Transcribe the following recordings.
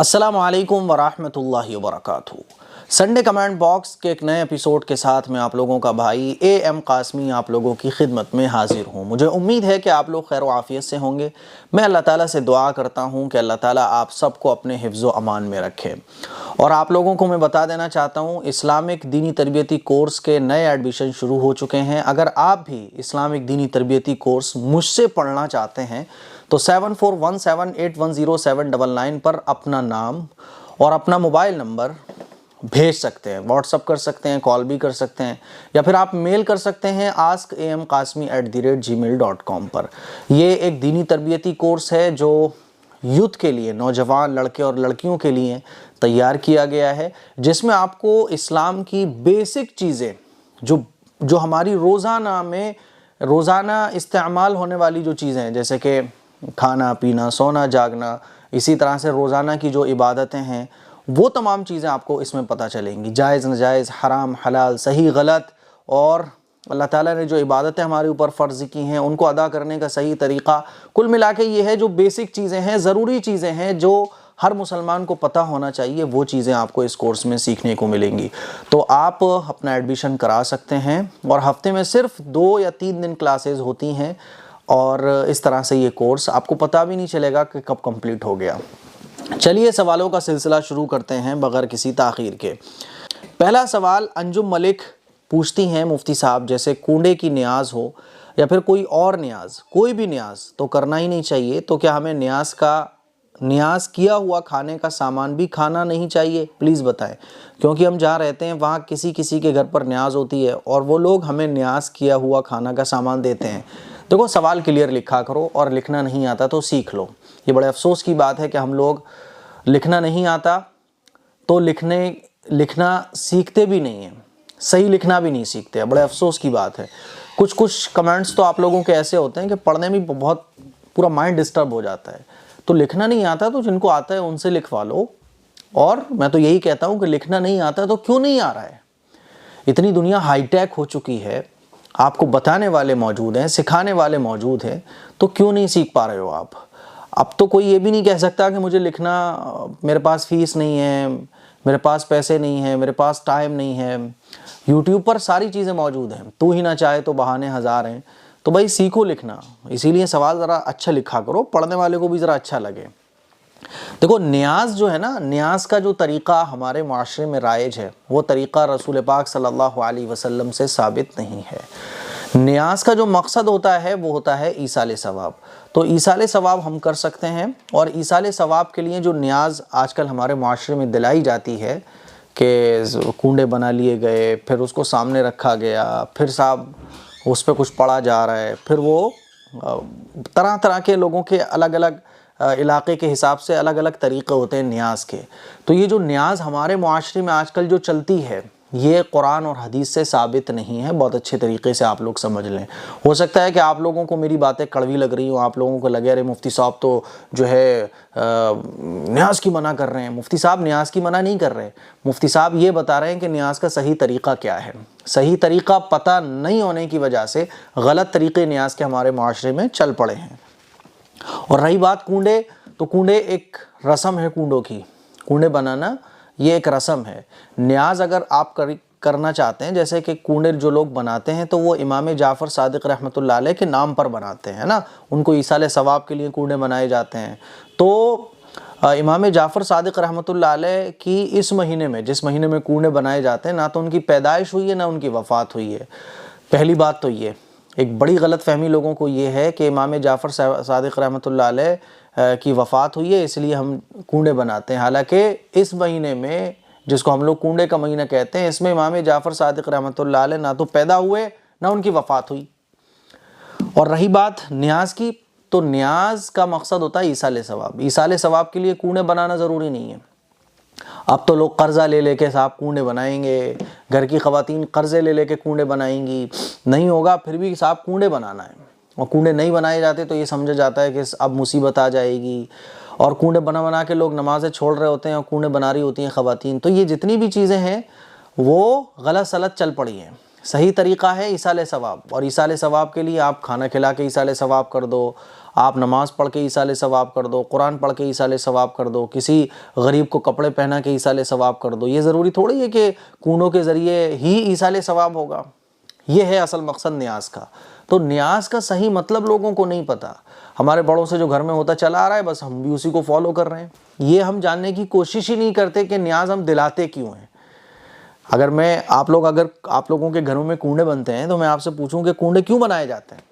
अस्सलामु अलैकुम वरहमतुल्लाहि वबरकातुहू। संडे कमेंट बॉक्स के एक नए एपिसोड के साथ मैं आप लोगों का भाई AM कासमी आप लोगों की खिदमत में हाजिर हूँ। मुझे उम्मीद है कि आप लोग खैर आफियत से होंगे। मैं अल्लाह ताला से दुआ करता हूँ कि अल्लाह ताला आप सबको अपने हिफ्ज़ व अमान में रखे। और आप लोगों को मैं बता देना चाहता हूँ, इस्लामिक दीनी तरबियती कोर्स के नए एडमिशन शुरू हो चुके हैं। अगर आप भी इस्लामिक दीनी तरबियती कोर्स मुझसे पढ़ना चाहते हैं तो 7417810799 पर अपना नाम और अपना मोबाइल नंबर भेज सकते हैं। व्हाट्सअप कर सकते हैं, कॉल भी कर सकते हैं, या फिर आप मेल कर सकते हैं askam kasmi@gmail.com पर। ये एक दीनी तरबियती कोर्स है जो यूथ के लिए, नौजवान लड़के और लड़कियों के लिए तैयार किया गया है, जिसमें आपको इस्लाम की बेसिक चीज़ें जो हमारी रोज़ाना इस्तेमाल होने वाली जो चीज़ें हैं, जैसे कि खाना पीना, सोना जागना, इसी तरह से रोज़ाना की जो इबादतें हैं, वो तमाम चीज़ें आपको इसमें पता चलेंगी। जायज़ नाजायज़, हराम हलाल, सही गलत, और अल्लाह ताला ने जो इबादतें हमारे ऊपर फ़र्ज़ की हैं उनको अदा करने का सही तरीक़ा। कुल मिला के ये है जो बेसिक चीज़ें हैं, ज़रूरी चीज़ें हैं जो हर मुसलमान को पता होना चाहिए, वो चीज़ें आपको इस कोर्स में सीखने को मिलेंगी। तो आप अपना एडमिशन करा सकते हैं और हफ्ते में सिर्फ 2 या 3 दिन क्लासेस होती हैं, और इस तरह से ये कोर्स आपको पता भी नहीं चलेगा कि कब कंप्लीट हो गया। चलिए सवालों का सिलसिला शुरू करते हैं बगैर किसी ताख़ीर के। पहला सवाल अंजुम मलिक पूछती हैं, मुफ्ती साहब, जैसे कूड़े की न्याज हो या फिर कोई और न्याज, कोई भी न्याज तो करना ही नहीं चाहिए, तो क्या हमें न्याज किया हुआ खाने का सामान भी खाना नहीं चाहिए? प्लीज़ बताएं, क्योंकि हम जहाँ रहते हैं वहाँ किसी के घर पर न्याज होती है और वो लोग हमें न्याज किया हुआ खाना का सामान देते हैं। देखो, सवाल क्लियर लिखा करो, और लिखना नहीं आता तो सीख लो। ये बड़े अफसोस की बात है कि हम लोग लिखना नहीं आता तो लिखना सीखते भी नहीं हैं, सही लिखना भी नहीं सीखते। बड़े अफसोस की बात है। कुछ कमेंट्स तो आप लोगों के ऐसे होते हैं कि पढ़ने में बहुत पूरा माइंड डिस्टर्ब हो जाता है। तो लिखना नहीं आता तो जिनको आता है उनसे लिखवा लो। और मैं तो यही कहता हूँ कि लिखना नहीं आता तो क्यों नहीं आ रहा है? इतनी दुनिया हाईटेक हो चुकी है, आपको बताने वाले मौजूद हैं, सिखाने वाले मौजूद हैं, तो क्यों नहीं सीख पा रहे हो आप? अब तो कोई ये भी नहीं कह सकता कि मुझे लिखना, मेरे पास फ़ीस नहीं है, मेरे पास पैसे नहीं है, मेरे पास टाइम नहीं है। यूट्यूब पर सारी चीज़ें मौजूद हैं, तू ही ना चाहे तो बहाने हज़ार हैं। तो भाई सीखो लिखना। इसीलिए सवाल ज़रा अच्छा लिखा करो, पढ़ने वाले को भी ज़रा अच्छा लगे। देखो, न्याज जो है ना, न्याज का जो तरीक़ा हमारे माशरे में राइज है, वो तरीक़ा रसूल पाक सल्लल्लाहु अलैहि वसल्लम से साबित नहीं है। न्याज का जो मकसद होता है वो होता है ईसाले सवाब। तो ईसाले सवाब हम कर सकते हैं, और ईसाले सवाब के लिए जो न्याज आजकल हमारे माशरे में दिलाई जाती है कि कूंडे बना लिए गए, फिर उसको सामने रखा गया, फिर साहब उस पर कुछ पढ़ा जा रहा है, फिर वो तरह तरह के लोगों के अलग अलग इलाके के हिसाब से अलग अलग तरीक़े होते हैं न्याज के। तो ये जो न्याज हमारे माशरे में आजकल जो चलती है, ये कुरान और हदीस से साबित नहीं है। बहुत अच्छे तरीके से आप लोग समझ लें। हो सकता है कि आप लोगों को मेरी बातें कड़वी लग रही हो, आप लोगों को लगे अरे मुफ्ती साहब तो जो है न्याज की मना कर रहे हैं। मुफ्ती साहब न्याज की मना नहीं कर रहे। मुफ्ती साहब ये बता रहे हैं कि न्याज का सही तरीक़ा क्या है। सही तरीक़ा पता नहीं होने की वजह से गलत तरीक़े न्याज के हमारे माशरे में चल पड़े हैं। और रही बात कूंडे, तो कूंडे एक रस्म है, कूंडों की कूंडे बनाना ये एक रस्म है। न्याज अगर आप करना चाहते हैं, जैसे कि कूंडे जो लोग बनाते हैं तो वो इमाम जाफ़र सादिक रहमतुल्लाह अलैह के नाम पर बनाते हैं ना, उनको ईसाले सवाब के लिए कूंडे बनाए जाते हैं। तो इमाम जाफ़र सादिक रहमतुल्लाह अलैह की इस महीने में, जिस महीने में कूंडे बनाए जाते हैं, ना तो उनकी पैदाइश हुई है ना उनकी वफ़ात हुई है। पहली बात तो ये एक बड़ी गलत फहमी लोगों को ये है कि इमाम जाफ़र सादिक रहमतुल्लाह अलैह की वफ़ात हुई है इसलिए हम कूंडे बनाते हैं। हालांकि इस महीने में, जिसको हम लोग कूंडे का महीना कहते हैं, इसमें इमाम जाफ़र सादिक रहमतुल्लाह अलैह ना तो पैदा हुए ना उनकी वफ़ात हुई। और रही बात न्याज की, तो न्याज का मकसद होता है ईसाले सवाब। ईसाले सवाब के लिए कूंडे बनाना ज़रूरी नहीं है। अब तो लोग कर्जा ले लेके साहब कूंडे बनाएंगे, घर की ख़वातीन कर्जे ले लेके कूंडे बनाएंगी। नहीं होगा, फिर भी साहब कूंडे बनाना है। और कूंडे नहीं बनाए जाते तो ये समझा जाता है कि अब मुसीबत आ जाएगी। और कूंडे बना के लोग नमाज़ें छोड़ रहे होते हैं और कूंडे बना रही होती हैं ख़वातीन। तो ये जितनी भी चीज़ें हैं वो गलत सलत चल पड़ी हैं। सही तरीक़ा है ईसाले सवाब, और ईसाले सवाब के लिए आप खाना खिला के ईसाले सवाब कर दो, आप नमाज़ पढ़ के ईसाले सवाब कर दो, कुरान पढ़ के ईसाले सवाब कर दो, किसी गरीब को कपड़े पहना के ईसाले सवाब कर दो। ये ज़रूरी थोड़ी है कि कूनों के ज़रिए ही ईसाले सवाब होगा। ये है असल मकसद न्याज का। तो न्याज का सही मतलब लोगों को नहीं पता। हमारे बड़ों से जो घर में होता चला आ रहा है, बस हम भी उसी को फॉलो कर रहे हैं। ये हम जानने की कोशिश ही नहीं करते कि न्याज हम दिलाते क्यों हैं। अगर आप लोगों के घरों में कूंडे बनते हैं तो मैं आपसे पूछूं कि कूंडे क्यों बनाए जाते हैं?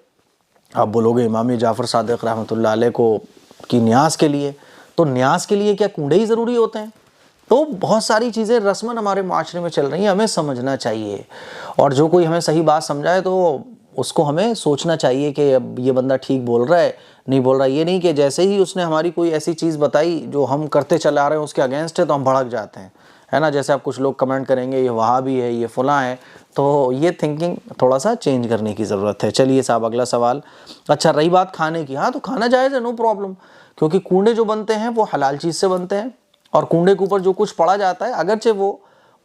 आप बोलोगे इमाम जाफ़र सादिक रहमतुल्लाह अलैह को की न्याज के लिए। तो न्याज के लिए क्या कूंडे ही ज़रूरी होते हैं? तो बहुत सारी चीज़ें रस्मन हमारे माशरे में चल रही हैं, हमें समझना चाहिए। और जो कोई हमें सही बात समझाए तो उसको हमें सोचना चाहिए कि अब ये बंदा ठीक बोल रहा है, नहीं बोल रहा है। ये नहीं कि जैसे ही उसने हमारी कोई ऐसी चीज़ बताई जो हम करते चला रहे हैं उसके अगेंस्ट है तो हम भड़क जाते हैं, है ना। जैसे आप कुछ लोग कमेंट करेंगे ये वहाबी है, ये फलां है। तो ये थिंकिंग थोड़ा सा चेंज करने की ज़रूरत है। चलिए साहब, अगला सवाल। अच्छा, रही बात खाने की, हाँ तो खाना जायज़ है, नो प्रॉब्लम। क्योंकि कूंडे जो बनते हैं वो हलाल चीज़ से बनते हैं। और कूंडे के ऊपर जो कुछ पढ़ा जाता है, अगरचे वो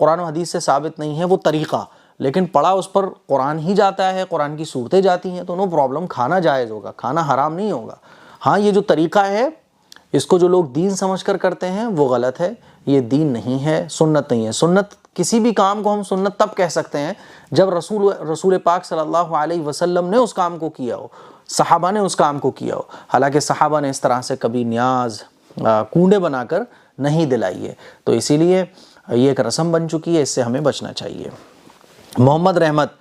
कुरान और हदीस से साबित नहीं है वो तरीक़ा, लेकिन पढ़ा उस पर कुरान ही जाता है, कुरान की सूरतें जाती हैं, तो नो प्रॉब्लम, खाना जायज़ होगा, खाना हराम नहीं होगा। हाँ, ये जो तरीक़ा है इसको जो लोग दीन समझकर करते हैं वो गलत है। ये दीन नहीं है, सुन्नत नहीं है। सुन्नत, किसी भी काम को हम सुन्नत तब कह सकते हैं जब रसूल पाक सल्लल्लाहु अलैहि वसल्लम ने उस काम को किया हो, सहाबा ने उस काम को किया हो। हालांकि सहाबा ने इस तरह से कभी न्याज कूंडे बनाकर नहीं दिलाई है। तो इसीलिए ये एक रस्म बन चुकी है, इससे हमें बचना चाहिए। मोहम्मद रहमत,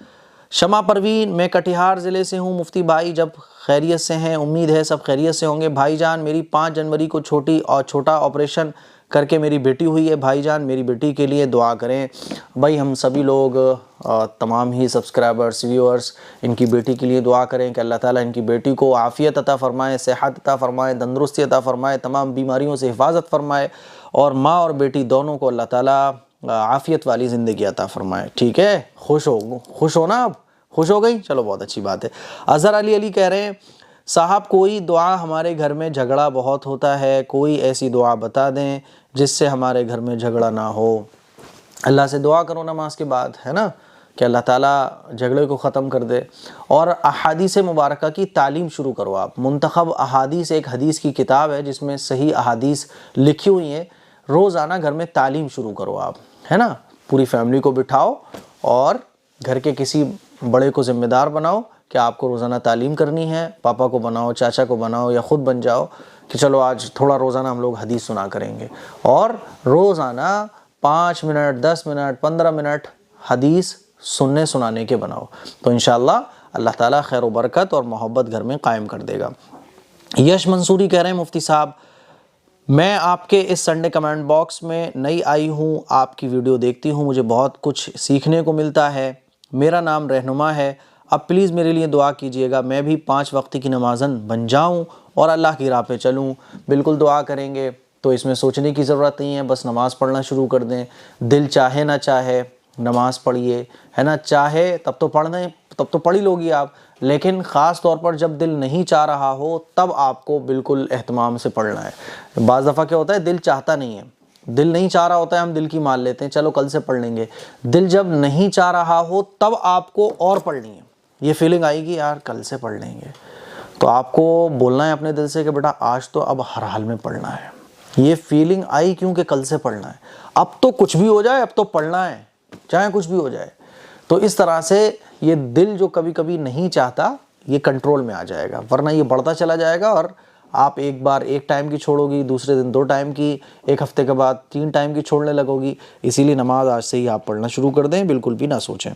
शमा परवीन, मैं कटिहार ज़िले से हूँ। मुफ्ती भाई जब खैरियत से हैं, उम्मीद है सब खैरियत से होंगे। भाईजान, मेरी 5 जनवरी को छोटा ऑपरेशन करके मेरी बेटी हुई है। भाईजान मेरी बेटी के लिए दुआ करें। भाई हम सभी लोग तमाम ही सब्सक्राइबर्स, व्यूअर्स इनकी बेटी के लिए दुआ करें कि अल्लाह ताला इनकी बेटी को आफ़ियत अता फ़रमाए, सेहत अता फ़रमाए, तंदुरुस्ती अता फ़रमाए, तमाम बीमारियों से हिफाजत फ़रमाए और माँ और बेटी दोनों को अल्लाह ताला आफ़ियत वाली ज़िंदगी अता फ़रमाए। ठीक है, खुश हो ना? आप खुश हो गई? चलो बहुत अच्छी बात है। अज़हर अली कह रहे हैं साहब कोई दुआ, हमारे घर में झगड़ा बहुत होता है, कोई ऐसी दुआ बता दें जिससे हमारे घर में झगड़ा ना हो। अल्लाह से दुआ करो नमाज के बाद, है ना, कि अल्लाह ताला झगड़े को ख़त्म कर दे। और अहादीस मुबारका की तालीम शुरू करो आप। मुंतखब अहादीस एक हदीस की किताब है जिसमें सही अहादीस लिखी हुई हैं। रोज़ाना घर में तालीम शुरू करो आप, है ना। पूरी फैमिली को बिठाओ और घर के किसी बड़े को ज़िम्मेदार बनाओ कि आपको रोज़ाना तालीम करनी है। पापा को बनाओ, चाचा को बनाओ या ख़ुद बन जाओ कि चलो आज थोड़ा रोज़ाना हम लोग हदीस सुना करेंगे। और रोज़ाना 5 मिनट, 10 मिनट, 15 मिनट हदीस सुनने सुनाने के बनाओ, तो इंशाअल्लाह अल्लाह ताला खैर व बरकत और मोहब्बत घर में कायम कर देगा। यश मंसूरी कह रहे हैं मुफ्ती साहब, मैं आपके इस संडे कमेंट बॉक्स में नई आई हूँ, आपकी वीडियो देखती हूँ, मुझे बहुत कुछ सीखने को मिलता है। मेरा नाम रहनुमा है, अब प्लीज़ मेरे लिए दुआ कीजिएगा, मैं भी 5 वक्त की नमाज़न बन जाऊँ और अल्लाह की राह पे चलूँ। बिल्कुल दुआ करेंगे, तो इसमें सोचने की ज़रूरत नहीं है, बस नमाज़ पढ़ना शुरू कर दें। दिल चाहे ना चाहे नमाज़ पढ़िए, है ना। चाहे तब तो पढ़ ही लोगी आप, लेकिन ख़ास तौर पर जब दिल नहीं चाह रहा हो तब आपको बिल्कुल एहतमाम से पढ़ना है। बाज़ दफ़ा क्या होता है, दिल चाहता नहीं है, दिल नहीं चाह रहा होता है, हम दिल की मान लेते हैं, चलो कल से पढ़ लेंगे। दिल जब नहीं चाह रहा हो तब आपको और पढ़नी है। ये फीलिंग आएगी यार कल से पढ़ लेंगे, तो आपको बोलना है अपने दिल से कि बेटा आज तो अब हर हाल में पढ़ना है। ये फीलिंग आई क्योंकि कल से पढ़ना है, अब तो कुछ भी हो जाए, अब तो पढ़ना है, चाहे कुछ भी हो जाए। तो इस तरह से ये दिल जो कभी कभी नहीं चाहता ये कंट्रोल में आ जाएगा, वरना ये बढ़ता चला जाएगा और आप एक बार 1 टाइम की छोड़ोगी, दूसरे दिन 2 टाइम की, 1 हफ्ते के बाद 3 टाइम की छोड़ने लगोगी। इसीलिए नमाज आज से ही आप पढ़ना शुरू कर दें, बिल्कुल भी ना सोचें।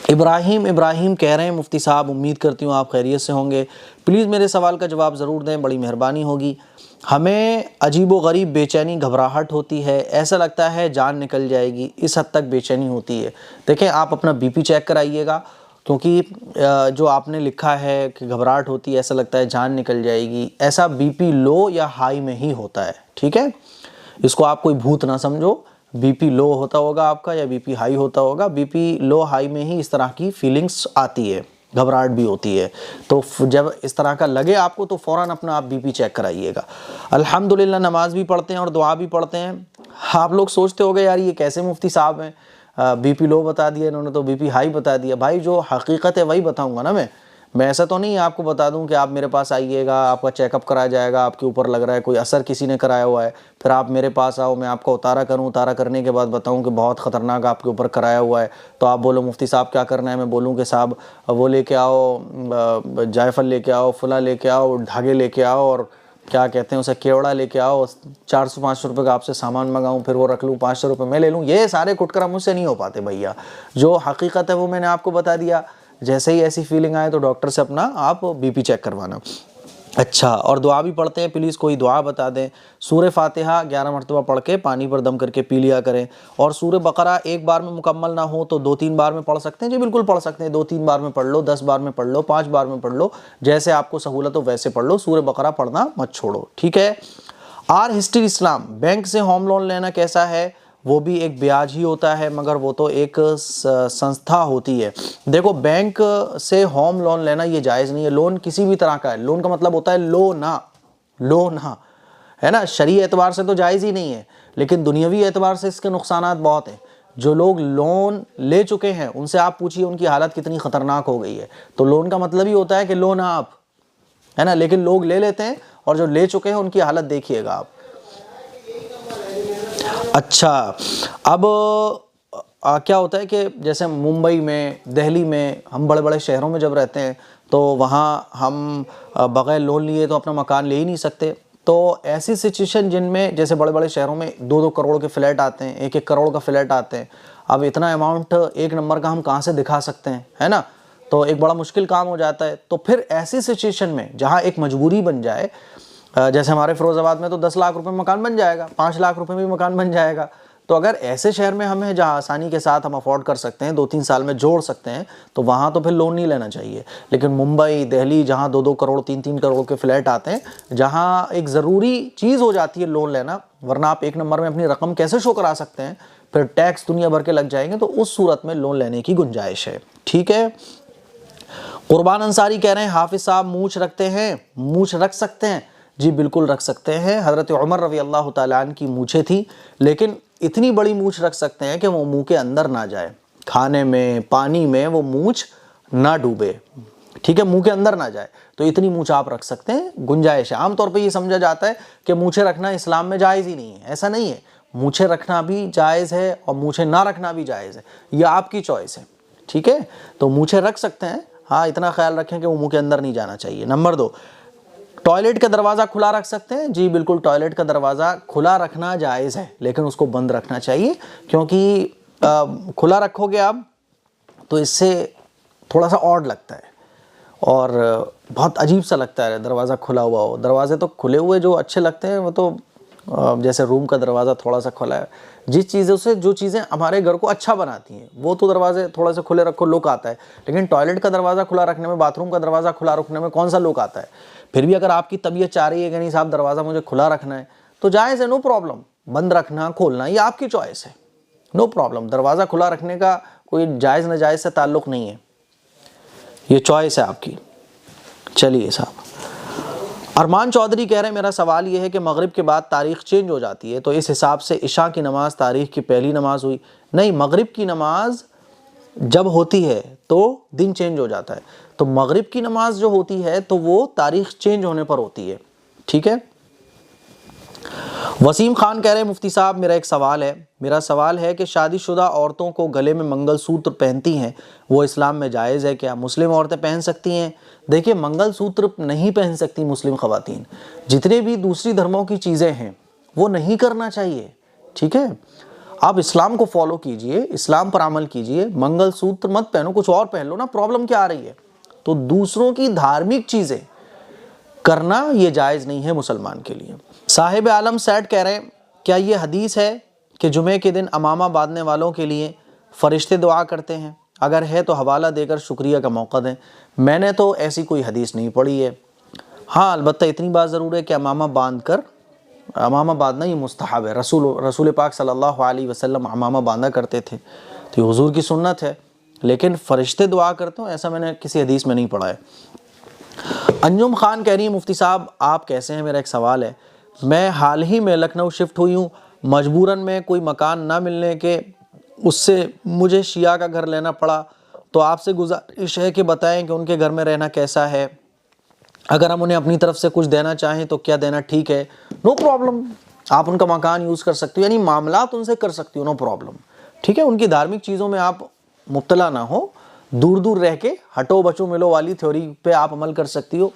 इब्राहिम कह रहे हैं मुफ्ती साहब, उम्मीद करती हूँ आप खैरियत से होंगे, प्लीज़ मेरे सवाल का जवाब ज़रूर दें, बड़ी मेहरबानी होगी। हमें अजीब व गरीब बेचैनी, घबराहट होती है, ऐसा लगता है जान निकल जाएगी, इस हद तक बेचैनी होती है। देखें आप अपना बीपी चेक कराइएगा, क्योंकि जो आपने लिखा है कि घबराहट होती है, ऐसा लगता है जान निकल जाएगी, ऐसा बीपी लो या हाई में ही होता है। ठीक है, इसको आप कोई भूत ना समझो। बीपी लो होता होगा आपका या बीपी हाई होता होगा, बीपी लो हाई में ही इस तरह की फीलिंग्स आती है, घबराहट भी होती है। तो जब इस तरह का लगे आपको तो फ़ौरन अपना आप बीपी चेक कराइएगा। अल्हम्दुलिल्लाह नमाज भी पढ़ते हैं और दुआ भी पढ़ते हैं। आप लोग सोचते होंगे यार ये कैसे मुफ्ती साहब हैं, बीपी लो बता दिया इन्होंने तो बीपी हाई बता दिया। भाई जो हकीकत है वही बताऊंगा ना मैं। मैं ऐसा तो नहीं आपको बता दूं कि आप मेरे पास आइएगा, आपका चेकअप कराया जाएगा, आपके ऊपर लग रहा है कोई असर किसी ने कराया हुआ है, फिर आप मेरे पास आओ, मैं आपका उतारा करूं, उतारा करने के बाद बताऊं कि बहुत ख़तरनाक आपके ऊपर कराया हुआ है, तो आप बोलो मुफ्ती साहब क्या करना है, मैं बोलूं कि साहब वो लेके आओ, जायफल लेके आओ, फुला लेके आओ, धागे लेके आओ, और क्या कहते हैं उसे, केवड़ा लेके आओ, 400-500 रुपये का आपसे सामान मंगाऊं, फिर वो रख लूँ, 500 रुपये मैं ले लूँ, ये सारे कुटकरा मुझसे नहीं हो पाते भैया। जो हकीकत है वो मैंने आपको बता दिया। जैसे ही ऐसी फीलिंग आए तो डॉक्टर से अपना आप बीपी चेक करवाना। अच्छा, और दुआ भी पढ़ते हैं, प्लीज़ कोई दुआ बता दें। सूरह फातिहा 11 मरतबा पढ़ के पानी पर दम करके पी लिया करें। और सूरह बकरा एक बार में मुकम्मल ना हो तो 2-3 बार में पढ़ सकते हैं जी, बिल्कुल पढ़ सकते हैं। 2-3 बार में पढ़ लो, 10 बार में पढ़ लो, 5 बार में पढ़ लो, जैसे आपको सहूलत हो वैसे पढ़ लो। सूरह बकरा पढ़ना मत छोड़ो, ठीक है। आर हिस्ट्री इस्लाम, बैंक से होम लोन लेना कैसा है? वो भी एक ब्याज ही होता है, मगर वो तो एक संस्था होती है। देखो, बैंक से होम लोन लेना ये जायज़ नहीं है। लोन किसी भी तरह का है, लोन का मतलब होता है लोना, लोना है ना। शरई एतबार से तो जायज़ ही नहीं है, लेकिन दुनियावी एतबार से इसके नुकसानात बहुत हैं। जो लोग लोन ले चुके हैं उनसे आप पूछिए उनकी हालत कितनी ख़तरनाक हो गई है। तो लोन का मतलब ही होता है कि लोन आप, है ना, लेकिन लोग ले लेते हैं और जो ले चुके हैं उनकी हालत देखिएगा आप। अच्छा, अब क्या होता है कि जैसे मुंबई में, दिल्ली में, हम बड़े बड़े शहरों में जब रहते हैं तो वहाँ हम बग़ैर लोन लिए तो अपना मकान ले ही नहीं सकते। तो ऐसी सिचुएशन जिनमें जैसे बड़े बड़े शहरों में 2-2 करोड़ के फ्लैट आते हैं, 1-1 करोड़ का फ्लैट आते हैं। अब इतना अमाउंट एक नंबर का हम कहाँ से दिखा सकते हैं, है ना। तो एक बड़ा मुश्किल काम हो जाता है। तो फिर ऐसी सिचुएशन में जहाँ एक मजबूरी बन जाए, जैसे हमारे फिरोज़ाबाद में तो 10 लाख रुपए में मकान बन जाएगा, 5 लाख रुपए में भी मकान बन जाएगा। तो अगर ऐसे शहर में हमें जहाँ आसानी के साथ हम अफोर्ड कर सकते हैं, 2-3 साल में जोड़ सकते हैं, तो वहाँ तो फिर लोन नहीं लेना चाहिए। लेकिन मुंबई, दिल्ली, जहाँ 2-2 करोड़, 3-3 करोड़ के फ्लैट आते हैं, जहाँ एक ज़रूरी चीज़ हो जाती है लोन लेना, वरना आप एक नंबर में अपनी रकम कैसे शो करा सकते हैं, फिर टैक्स दुनिया भर के लग जाएंगे, तो उस सूरत में लोन लेने की गुंजाइश है, ठीक है। कुर्बान अंसारी कह रहे हैं हाफिज साहब मूंछ रखते हैं, मूंछ रख सकते हैं? जी बिल्कुल रख सकते हैं। हज़रत उमर रज़ी अल्लाह तआला अन्हु की मूंछें थी, लेकिन इतनी बड़ी मूंछ रख सकते हैं कि वो मुंह के अंदर ना जाए, खाने में, पानी में वो मूंछ ना डूबे, ठीक है, मुंह के अंदर ना जाए। तो इतनी मूंछ आप रख सकते हैं, गुंजाइश है। आमतौर पर ये समझा जाता है कि मूंछें रखना इस्लाम में जायज़ ही नहीं है। ऐसा नहीं है, मूंछें रखना भी जायज़ है और मूंछें ना रखना भी जायज़ है, यह आपकी चॉइस है, ठीक है। तो मूंछें रख सकते हैं, हाँ, इतना ख्याल रखें कि वो मुंह के अंदर नहीं जाना चाहिए। नंबर 2, टॉयलेट का दरवाज़ा खुला रख सकते हैं? जी बिल्कुल, टॉयलेट का दरवाज़ा खुला रखना जायज़ है, लेकिन उसको बंद रखना चाहिए, क्योंकि खुला रखोगे आप तो इससे थोड़ा सा ऑड लगता है और बहुत अजीब सा लगता है दरवाज़ा खुला हुआ हो। दरवाजे तो खुले हुए जो अच्छे लगते हैं, वो तो जैसे रूम का दरवाज़ा थोड़ा सा खुला है, जिस चीज़ों से जो चीज़ें हमारे घर को अच्छा बनाती हैं वो तो दरवाजे थोड़ा सा खुले रखो, लुक आता है। लेकिन टॉयलेट का दरवाज़ा खुला रखने में, बाथरूम का दरवाज़ा खुला रखने में कौन सा लुक आता है? फिर भी अगर आपकी तबीयत चाह रही है कि नहीं साहब दरवाज़ा मुझे खुला रखना है, तो जायज़ है, नो प्रॉब्लम। बंद रखना, खोलना, ये आपकी चॉइस है, नो प्रॉब्लम। दरवाज़ा खुला रखने का कोई जायज़ नाजायज़ से ताल्लुक़ नहीं है, ये चॉइस है आपकी। चलिए साहब, अरमान चौधरी कह रहे हैं मेरा सवाल ये है कि मगरिब के बाद तारीख़ चेंज हो जाती है, तो इस हिसाब से इशा की नमाज़ तारीख़ की पहली नमाज हुई? नहीं, मगरिब की नमाज जब होती है तो दिन चेंज हो जाता है। तो मगरिब की नमाज जो होती है तो वो तारीख़ चेंज होने पर होती है, ठीक है। वसीम खान कह रहे हैं मुफ्ती साहब मेरा एक सवाल है, मेरा सवाल है कि शादीशुदा औरतों को गले में मंगलसूत्र पहनती हैं, वो इस्लाम में जायज़ है क्या? मुस्लिम औरतें पहन सकती हैं? देखिए, मंगलसूत्र नहीं पहन सकती मुस्लिम ख़वातीन। जितने भी दूसरी धर्मों की चीज़ें हैं वो नहीं करना चाहिए, ठीक है। आप इस्लाम को फॉलो कीजिए, इस्लाम पर अमल कीजिए, मंगलसूत्र मत पहनो, कुछ और पहन लो ना, प्रॉब्लम क्या आ रही है? तो दूसरों की धार्मिक चीज़ें करना ये जायज़ नहीं है मुसलमान के लिए। साहिब आलम सैड कह रहे हैं क्या ये हदीस है कि जुमे के दिन अमामा बांधने वालों के लिए फ़रिश्ते दुआ करते हैं? अगर है तो हवाला देकर शुक्रिया का मौका दें। मैंने तो ऐसी कोई हदीस नहीं पढ़ी है। हाँ, अलबत्ता इतनी बात ज़रूर है कि अमामा बांधना ये मुस्तहब है। रसूल पाक सल्लल्लाहु अलैहि वसल्लम अमामा बांधा करते थे, तो ये हुजूर की सुन्नत है। लेकिन फ़रिश्ते दुआ करते हो ऐसा मैंने किसी हदीस में नहीं पढ़ा है। अंजुम खान कह रही है मुफ्ती साहब आप कैसे हैं? मेरा एक सवाल है, मैं हाल ही में लखनऊ शिफ्ट हुई हूँ, मजबूरन में कोई मकान ना मिलने के उससे मुझे शिया का घर लेना पड़ा, तो आपसे गुजारिश है कि बताएं कि उनके घर में रहना कैसा है, अगर हम उन्हें अपनी तरफ से कुछ देना चाहें तो क्या देना ठीक है, नो प्रॉब्लम। आप उनका मकान यूज़ कर सकते हो, यानी मामलात उनसे कर सकती हो, नो प्रॉब्लम, ठीक है। उनकी धार्मिक चीज़ों में आप मुब्तला ना हो, दूर दूर रह के हटो बचो मिलो वाली थ्योरी पे आप अमल कर सकती हो।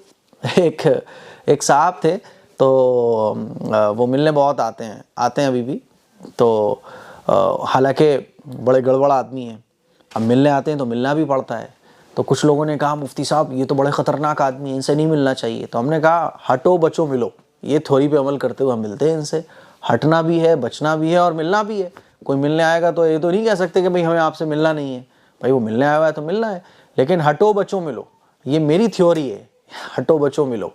एक साहब थे, तो वो मिलने बहुत आते हैं अभी भी, तो हालांकि बड़े गड़बड़ आदमी हैं, अब मिलने आते हैं तो मिलना भी पड़ता है। तो कुछ लोगों ने कहा मुफ्ती साहब ये तो बड़े ख़तरनाक आदमी है, इनसे नहीं मिलना चाहिए। तो हमने कहा हटो बचो मिलो, ये थ्योरी पे अमल करते हुए हम मिलते हैं इनसे। हटना भी है, बचना भी है और मिलना भी है। कोई मिलने आएगा तो ये तो नहीं कह सकते कि भाई हमें आपसे मिलना नहीं है, भाई वो मिलने आया हुआ है तो मिलना है, लेकिन हटो बचो मिलो ये मेरी थ्योरी है, हटो बचो मिलो।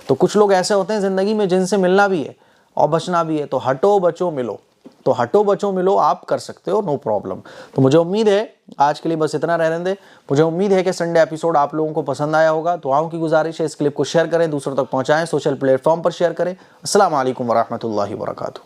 तो कुछ लोग ऐसे होते हैं ज़िंदगी में जिनसे मिलना भी है और बचना भी है, तो हटो बचो मिलो, तो हटो बचो मिलो आप कर सकते हो, नो प्रॉब्लम। तो मुझे उम्मीद है आज के लिए बस इतना रहने दें। मुझे उम्मीद है कि संडे एपिसोड आप लोगों को पसंद आया होगा। दुआओं की गुजारिश है इस क्लिप को शेयर करें, दूसरों तक पहुंचाएं, सोशल प्लेटफॉर्म पर शेयर करें। अस्सलाम वालेकुम वरहमतुल्लाहि वबरकातुहू।